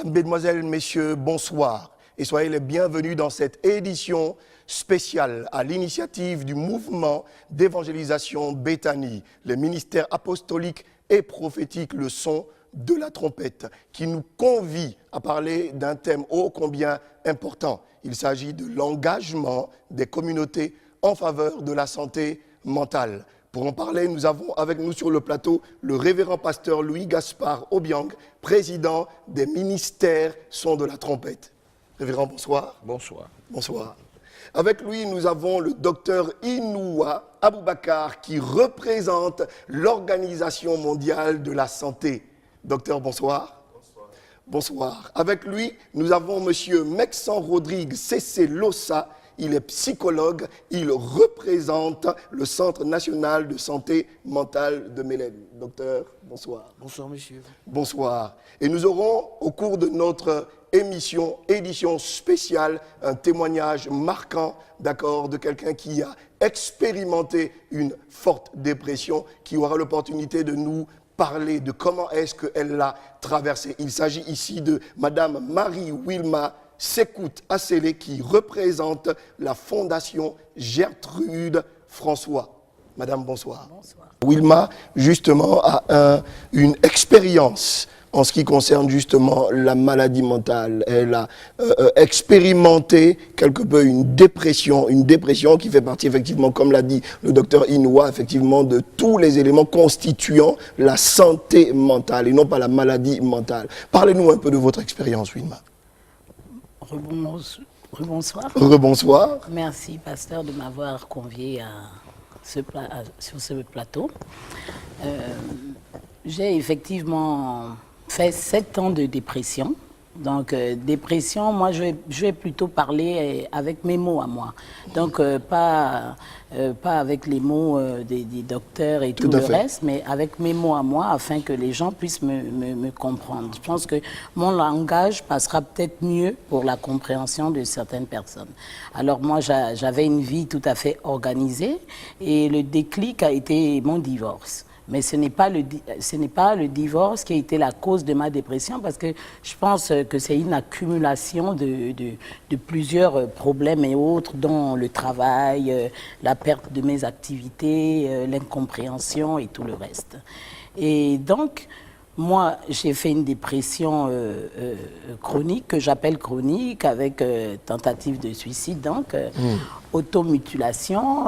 Mesdemoiselles, Messieurs, bonsoir et soyez les bienvenus dans cette édition spéciale à l'initiative du mouvement d'évangélisation Béthanie, le ministère apostolique et prophétique Le Son de la Trompette, qui nous convie à parler d'un thème ô combien important. Il s'agit de l'engagement des communautés en faveur de la santé mentale. Pour en parler, nous avons avec nous sur le plateau le révérend pasteur Louis-Gaspard Obiang, président des ministères Son de la Trompette. Révérend, bonsoir. Bonsoir. Bonsoir. Avec lui, nous avons le docteur Inouya Aboubakar qui représente l'Organisation mondiale de la santé. Docteur, bonsoir. Bonsoir. Bonsoir. Avec lui, nous avons monsieur Mexan Rodrigue Cessé Lossa. Il est psychologue, il représente le Centre national de santé mentale de Mélène. Docteur, bonsoir. Bonsoir, monsieur. Bonsoir. Et nous aurons, au cours de notre édition spéciale, un témoignage marquant, d'accord, de quelqu'un qui a expérimenté une forte dépression, qui aura l'opportunité de nous parler de comment est-ce qu'elle l'a traversée. Il s'agit ici de Madame Marie-Wilma Sekout Assélé qui représente la Fondation Gertrude François. Madame, bonsoir. Bonsoir. Wilma, justement, a une expérience en ce qui concerne justement la maladie mentale. Elle a expérimenté quelque peu une dépression qui fait partie effectivement, comme l'a dit le docteur Inouya, effectivement de tous les éléments constituant la santé mentale et non pas la maladie mentale. Parlez-nous un peu de votre expérience, Wilma. Rebonsoir. Rebonsoir. Merci, pasteur, de m'avoir convié sur ce plateau. J'ai effectivement fait 7 ans de dépression. Donc, dépression, moi, je vais plutôt parler avec mes mots à moi. Donc, pas avec les mots des docteurs et tout le reste, mais avec mes mots à moi, afin que les gens puissent me comprendre. Je pense que mon langage passera peut-être mieux pour la compréhension de certaines personnes. Alors, moi, j'avais une vie tout à fait organisée et le déclic a été mon divorce. Mais ce n'est pas le divorce qui a été la cause de ma dépression, parce que je pense que c'est une accumulation de plusieurs problèmes et autres, dont le travail, la perte de mes activités, l'incompréhension et tout le reste. Et donc, moi, j'ai fait une dépression chronique, que j'appelle chronique, avec tentative de suicide, donc automutilation,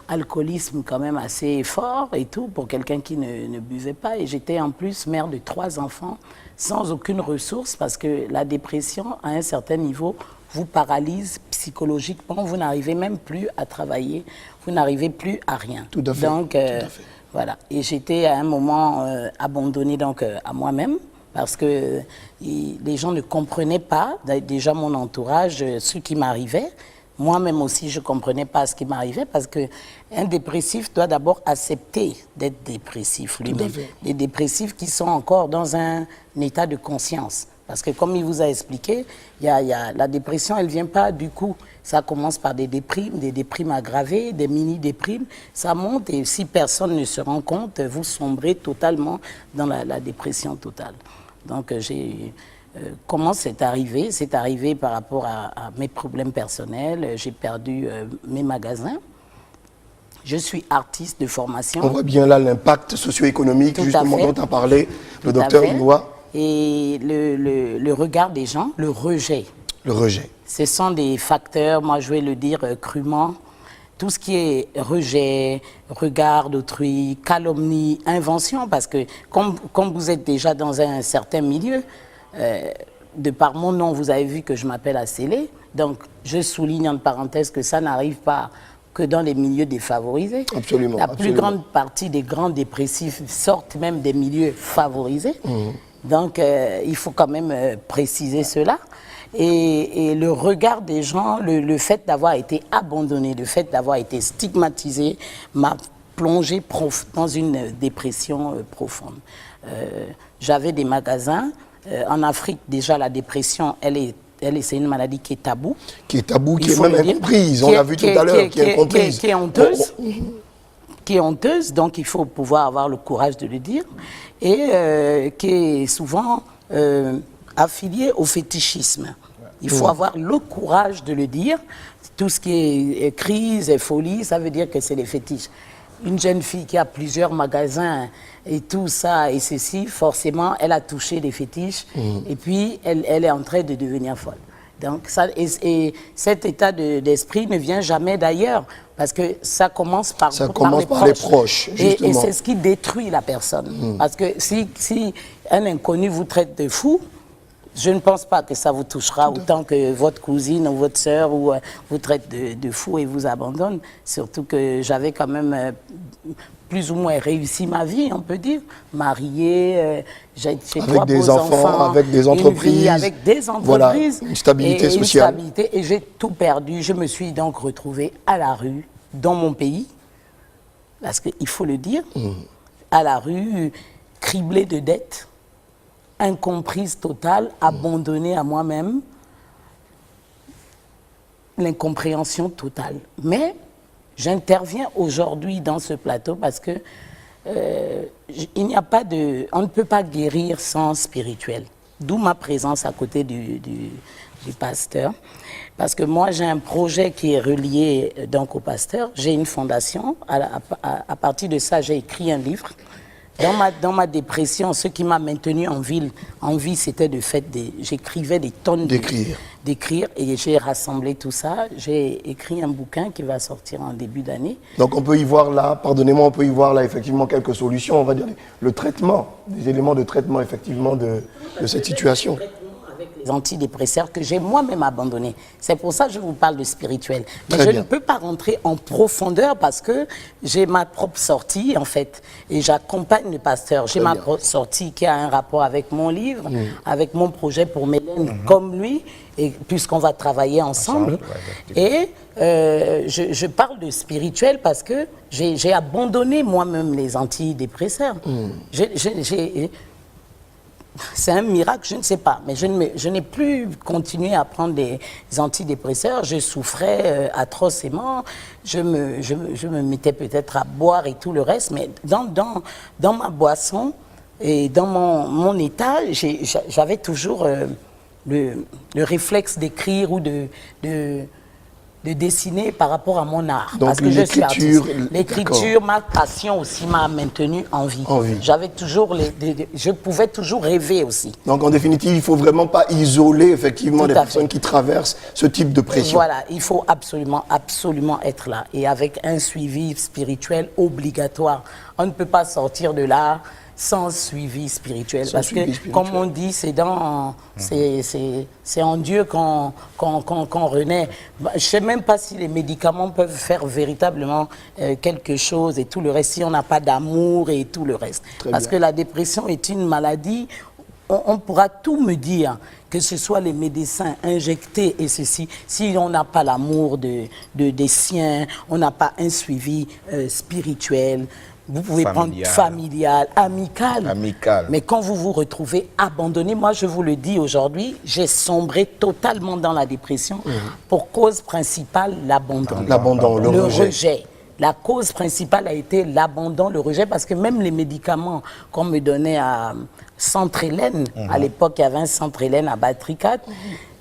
alcoolisme quand même assez fort et tout, pour quelqu'un qui ne buvait pas. Et j'étais en plus mère de 3 enfants, sans aucune ressource, parce que la dépression, à un certain niveau, vous paralyse psychologiquement, vous n'arrivez même plus à travailler, vous n'arrivez plus à rien. Tout à fait. Donc, tout à fait. Voilà, et j'étais à un moment abandonnée donc à moi-même, parce que les gens ne comprenaient pas, déjà mon entourage, ce qui m'arrivait. Moi-même aussi, je ne comprenais pas ce qui m'arrivait, parce qu'un dépressif doit d'abord accepter d'être dépressif lui-même. Les dépressifs qui sont encore dans un état de conscience. Parce que comme il vous a expliqué, la dépression, elle ne vient pas du coup. Ça commence par des déprimes aggravées, des mini-déprimes. Ça monte et si personne ne se rend compte, vous sombrez totalement dans la dépression totale. Donc, comment c'est arrivé? C'est arrivé par rapport à mes problèmes personnels. J'ai perdu mes magasins. Je suis artiste de formation. On voit bien là l'impact socio-économique, justement, dont a parlé le docteur Inouya. Et le regard des gens, le rejet. Le rejet. Ce sont des facteurs, moi je vais le dire crûment, tout ce qui est rejet, regard d'autrui, calomnie, invention, parce que comme vous êtes déjà dans un certain milieu, de par mon nom, vous avez vu que je m'appelle Assélé, donc je souligne en parenthèse que ça n'arrive pas que dans les milieux défavorisés. Absolument. La plus grande partie des grands dépressifs sortent même des milieux favorisés. Donc, il faut quand même préciser cela. Et le regard des gens, le fait d'avoir été abandonné, le fait d'avoir été stigmatisé, m'a plongé dans une dépression profonde. J'avais des magasins. En Afrique, déjà, la dépression, c'est une maladie qui est taboue. Qui est taboue, qui est même incomprise. On l'a vu tout à l'heure, qui est incomprise. Qui est honteuse. Qui est honteuse, donc il faut pouvoir avoir le courage de le dire. Et qui est souvent affilié au fétichisme. Il faut avoir le courage de le dire. Tout ce qui est crise et folie, ça veut dire que c'est les fétiches. Une jeune fille qui a plusieurs magasins et tout ça et ceci, forcément, elle a touché des fétiches et puis elle est en train de devenir folle. Donc ça, et cet état d'esprit ne vient jamais d'ailleurs parce que ça commence par les proches. Et c'est ce qui détruit la personne. Parce que si un inconnu vous traite de fou, je ne pense pas que ça vous touchera autant que votre cousine ou votre sœur vous traite de fou et vous abandonne. Surtout que j'avais quand même plus ou moins réussi ma vie, on peut dire. Mariée, j'ai 3 beaux enfants, avec des entreprises. Avec des entreprises. Voilà, une stabilité sociale. Et j'ai tout perdu. Je me suis donc retrouvée à la rue, dans mon pays, parce qu'il faut le dire, à la rue, criblée de dettes, incomprise totale, abandonnée à moi-même, l'incompréhension totale. Mais j'interviens aujourd'hui dans ce plateau parce que il n'y a pas de, on ne peut pas guérir sans spirituel. D'où ma présence à côté du pasteur. Parce que moi, j'ai un projet qui est relié donc au pasteur. J'ai une fondation. À partir de ça, j'ai écrit un livre. Dans ma dépression, ce qui m'a maintenu en vie, c'était de fait, j'écrivais des tonnes d'écrire et j'ai rassemblé tout ça. J'ai écrit un bouquin qui va sortir en début d'année. Donc on peut y voir là, pardonnez-moi, on peut y voir là effectivement quelques solutions, on va dire le traitement, des éléments de traitement effectivement de cette situation. Les antidépresseurs que j'ai moi-même abandonnés. C'est pour ça que je vous parle de spirituel. Mais Très je bien. ne peux pas rentrer en profondeur parce que j'ai ma propre sortie, en fait, et j'accompagne le pasteur. J'ai ma propre sortie qui a un rapport avec mon livre, avec mon projet pour Mélène, comme lui, et puisqu'on va travailler ensemble. Et je parle de spirituel parce que j'ai abandonné moi-même les antidépresseurs. C'est un miracle, je ne sais pas, mais je n'ai plus continué à prendre des antidépresseurs. Je souffrais atrocement, je me mettais peut-être à boire et tout le reste, mais dans ma boisson et dans mon état, j'avais toujours le réflexe d'écrire ou de dessiner par rapport à mon art. Donc parce que je suis artiste. L'écriture, ma passion aussi m'a maintenu en vie. J'avais toujours je pouvais toujours rêver aussi. Donc en définitive, il ne faut vraiment pas isoler effectivement les personnes qui traversent ce type de pression. Voilà, il faut absolument être là et avec un suivi spirituel obligatoire. On ne peut pas sortir de là sans suivi spirituel. Parce que, comme on dit, c'est en Dieu qu'on renaît. Je ne sais même pas si les médicaments peuvent faire véritablement quelque chose et tout le reste, si on n'a pas d'amour et tout le reste. Parce que la dépression est une maladie, on pourra tout me dire, que ce soit les médecins injectés et ceci, si on n'a pas l'amour des siens, on n'a pas un suivi spirituel, vous pouvez prendre familial, amical. Mais quand vous vous retrouvez abandonné, moi je vous le dis aujourd'hui, j'ai sombré totalement dans la dépression pour cause principale, l'abandon. Le rejet. La cause principale a été l'abandon, le rejet, parce que même les médicaments qu'on me donnait à Centre Hélène, à l'époque il y avait un Centre Hélène à Batricat,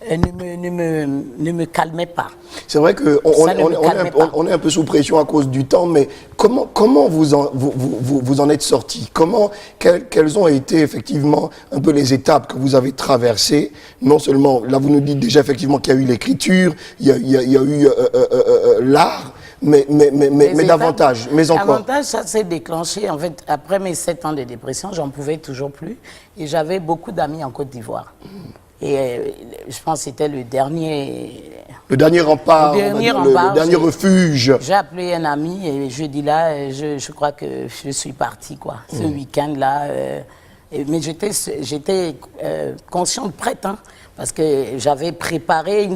ne me calmait pas. C'est vrai qu'on est un peu sous pression à cause du temps, mais comment vous en êtes sorti? Quelles ont été effectivement un peu les étapes que vous avez traversées? Non seulement, là vous nous dites déjà effectivement qu'il y a eu l'écriture, il y a eu l'art, mais davantage, mais encore. Davantage, ça s'est déclenché, en fait, après mes 7 ans de dépression, j'en pouvais toujours plus, et j'avais beaucoup d'amis en Côte d'Ivoire. Et je pense que c'était le dernier rempart, le dernier refuge. J'ai appelé un ami et je dis là, je crois que je suis partie, quoi. Ce week-end-là. Mais j'étais consciente, prête, hein, parce que j'avais préparé,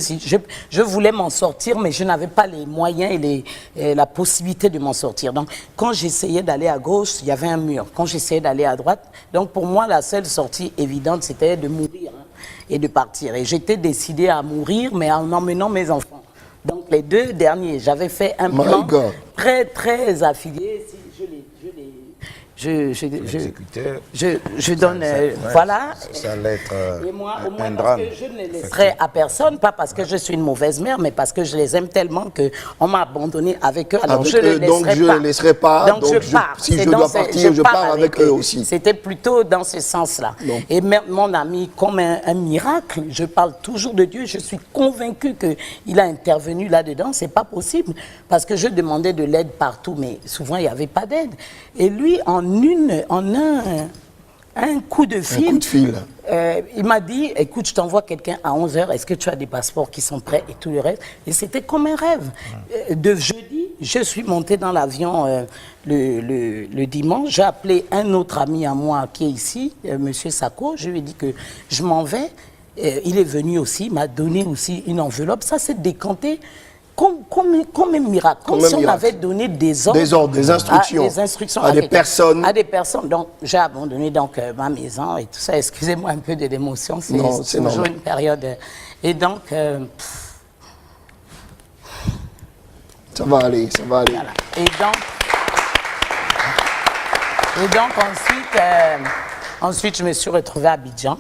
je voulais m'en sortir, mais je n'avais pas les moyens et la possibilité de m'en sortir. Donc, quand j'essayais d'aller à gauche, il y avait un mur. Quand j'essayais d'aller à droite, donc pour moi, la seule sortie évidente, c'était de mourir. Hein, et de partir. Et j'étais décidée à mourir, mais en emmenant mes enfants. Donc les 2 derniers, j'avais fait un plan très, très affilié. je donne, voilà. Ça allait être Et moi, au moins, un parce drame. que je ne les laisserai à personne, pas parce que je suis une mauvaise mère, mais parce que je les aime tellement qu'on m'a abandonné avec eux. Alors Avec je ne eux, donc je ne les laisserai pas. Donc je pars. Si C'est je dans dois ce- partir, je pars pars avec eux aussi. C'était plutôt dans ce sens-là. Et mon ami, comme un miracle, je parle toujours de Dieu. Je suis convaincue qu'il a intervenu là-dedans. C'est pas possible parce que je demandais de l'aide partout, mais souvent il n'y avait pas d'aide. Et lui, en un coup de fil, Un coup de fil. il m'a dit, écoute, je t'envoie quelqu'un à 11h, est-ce que tu as des passeports qui sont prêts et tout le reste. Et c'était comme un rêve. De jeudi, je suis montée dans l'avion le dimanche, j'ai appelé un autre ami à moi qui est ici, Monsieur Sako, je lui ai dit que je m'en vais. Il est venu aussi, il m'a donné aussi une enveloppe, ça s'est décanté. Comme un miracle, comme si on avait donné des ordres, des instructions, à des personnes. À des personnes. Donc, j'ai abandonné donc, ma maison et tout ça. Excusez-moi un peu de l'émotion, c'est toujours normal. une période. Et donc, Ça va aller, ça va aller. voilà. Et donc ensuite, je me suis retrouvée à Abidjan.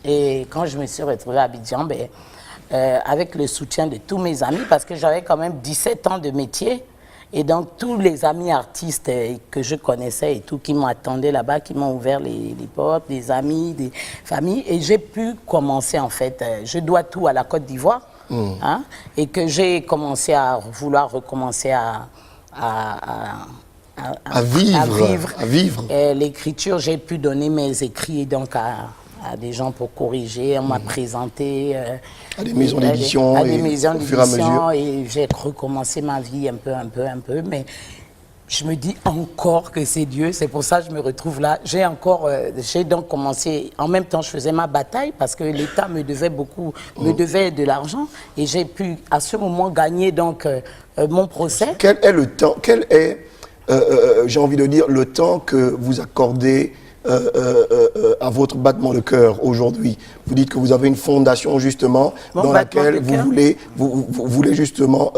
Et quand je me suis retrouvée à Abidjan, avec le soutien de tous mes amis, parce que j'avais quand même 17 ans de métier, et donc tous les amis artistes que je connaissais et tout, qui m'attendaient là-bas, qui m'ont ouvert les portes, des amis, des familles, et j'ai pu commencer en fait, je dois tout à la Côte d'Ivoire, hein, et que j'ai commencé à vouloir recommencer à vivre. L'écriture, j'ai pu donner mes écrits donc à des gens pour corriger. On m'a présenté à des maisons d'édition à des maisons au fur et à mesure. et j'ai recommencé ma vie un peu. Mais je me dis encore que c'est Dieu. C'est pour ça que je me retrouve là. J'ai donc commencé. En même temps, je faisais ma bataille parce que l'État me devait beaucoup, me devait de l'argent. Et j'ai pu à ce moment gagner donc mon procès. Quel est le temps, j'ai envie de dire, le temps que vous accordez à votre battement de cœur aujourd'hui? Vous dites que vous avez une fondation justement dans laquelle vous voulez justement,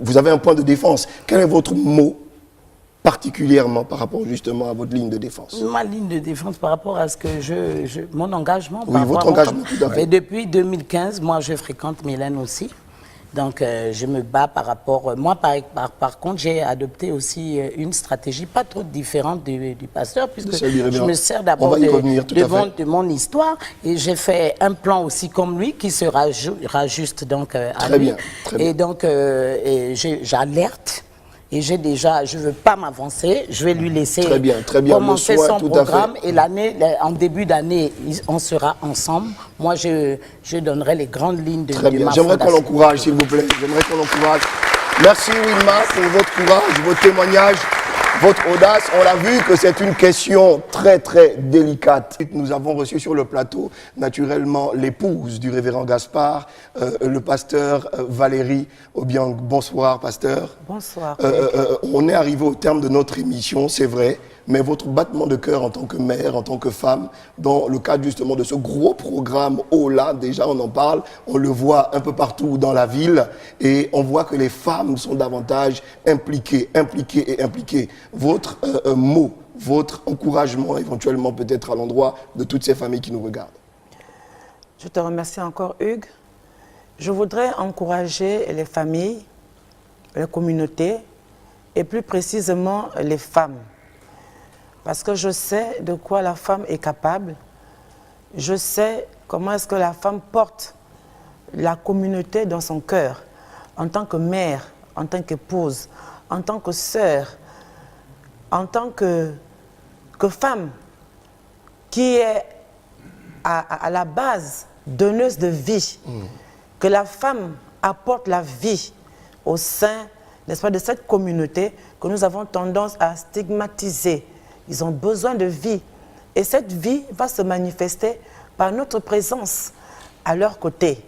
vous avez un point de défense. Quel est votre mot particulièrement par rapport justement à votre ligne de défense? Ma ligne de défense par rapport à ce que mon engagement. Oui, votre engagement, tout à fait. Et depuis 2015, moi je fréquente Mylène aussi. Donc, je me bats par rapport... Moi, par contre, j'ai adopté aussi une stratégie pas trop différente du pasteur, puisque je me sers d'abord de mon histoire. Et j'ai fait un plan aussi comme lui, qui se rajuste donc à lui. Très bien. Et donc, j'alerte. Et je ne veux pas m'avancer, je vais lui laisser commencer son programme. Et en début d'année, on sera ensemble. Moi, je donnerai les grandes lignes de ma fondation. J'aimerais qu'on l'encourage, s'il vous plaît. J'aimerais qu'on l'encourage. Merci Wilma pour votre courage, vos témoignages, votre audace. On l'a vu que c'est une question très très délicate. Nous avons reçu sur le plateau naturellement l'épouse du révérend Gaspard, le pasteur Valérie Obiang. Bonsoir pasteur. Bonsoir. On est arrivé au terme de notre émission, c'est vrai, mais votre battement de cœur en tant que mère, en tant que femme, dans le cadre justement de ce gros programme Ola, déjà on en parle, on le voit un peu partout dans la ville et on voit que les femmes sont davantage impliquées. Votre mot, votre encouragement éventuellement peut-être à l'endroit de toutes ces familles qui nous regardent. Je te remercie encore Hugues. Je voudrais encourager les familles, les communautés et plus précisément les femmes. Parce que je sais de quoi la femme est capable. Je sais comment est-ce que la femme porte la communauté dans son cœur, en tant que mère, en tant qu'épouse, en tant que sœur, en tant que femme qui est à la base donneuse de vie, que la femme apporte la vie au sein, n'est-ce pas, de cette communauté que nous avons tendance à stigmatiser. Ils ont besoin de vie. Et cette vie va se manifester par notre présence à leur côté,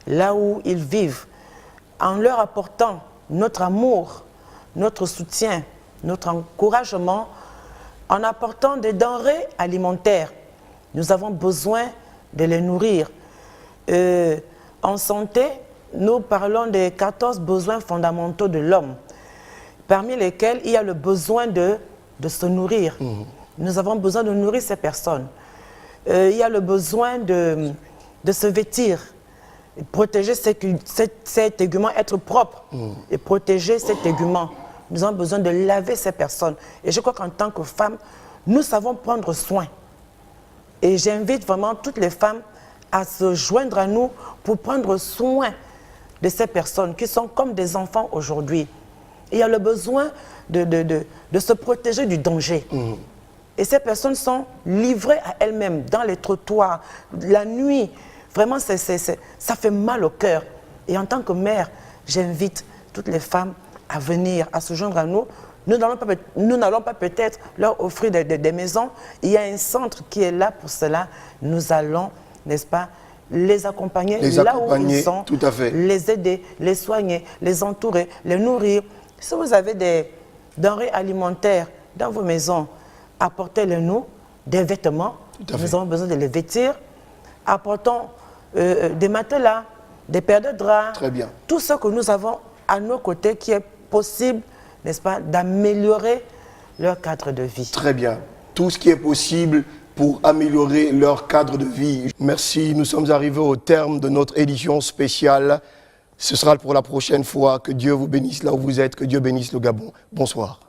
là où ils vivent, en leur apportant notre amour, notre soutien, notre encouragement, en apportant des denrées alimentaires. Nous avons besoin de les nourrir. En santé, nous parlons des 14 besoins fondamentaux de l'homme, parmi lesquels il y a le besoin de se nourrir. Nous avons besoin de nourrir ces personnes. Il y a le besoin de se vêtir, protéger cet égument, être propre et protéger cet égument. Nous avons besoin de laver ces personnes. Et je crois qu'en tant que femmes, nous savons prendre soin. Et j'invite vraiment toutes les femmes à se joindre à nous pour prendre soin de ces personnes qui sont comme des enfants aujourd'hui. Il y a le besoin de se protéger du danger. Et ces personnes sont livrées à elles-mêmes dans les trottoirs, la nuit. Vraiment, ça fait mal au cœur. Et en tant que mère, j'invite toutes les femmes à venir, à se joindre à nous. Nous n'allons pas peut-être leur offrir des maisons. Il y a un centre qui est là pour cela. Nous allons, n'est-ce pas, les accompagner là où ils sont, tout à fait. Les aider, les soigner, les entourer, les nourrir. Si vous avez des denrées alimentaires dans vos maisons, apportez-les nous, des vêtements. Nous avons besoin de les vêtir. Apportons des matelas, des paires de draps. Très bien. Tout ce que nous avons à nos côtés qui est possible, n'est-ce pas, d'améliorer leur cadre de vie. Très bien. Tout ce qui est possible pour améliorer leur cadre de vie. Merci. Nous sommes arrivés au terme de notre édition spéciale. Ce sera pour la prochaine fois. Que Dieu vous bénisse là où vous êtes. Que Dieu bénisse le Gabon. Bonsoir.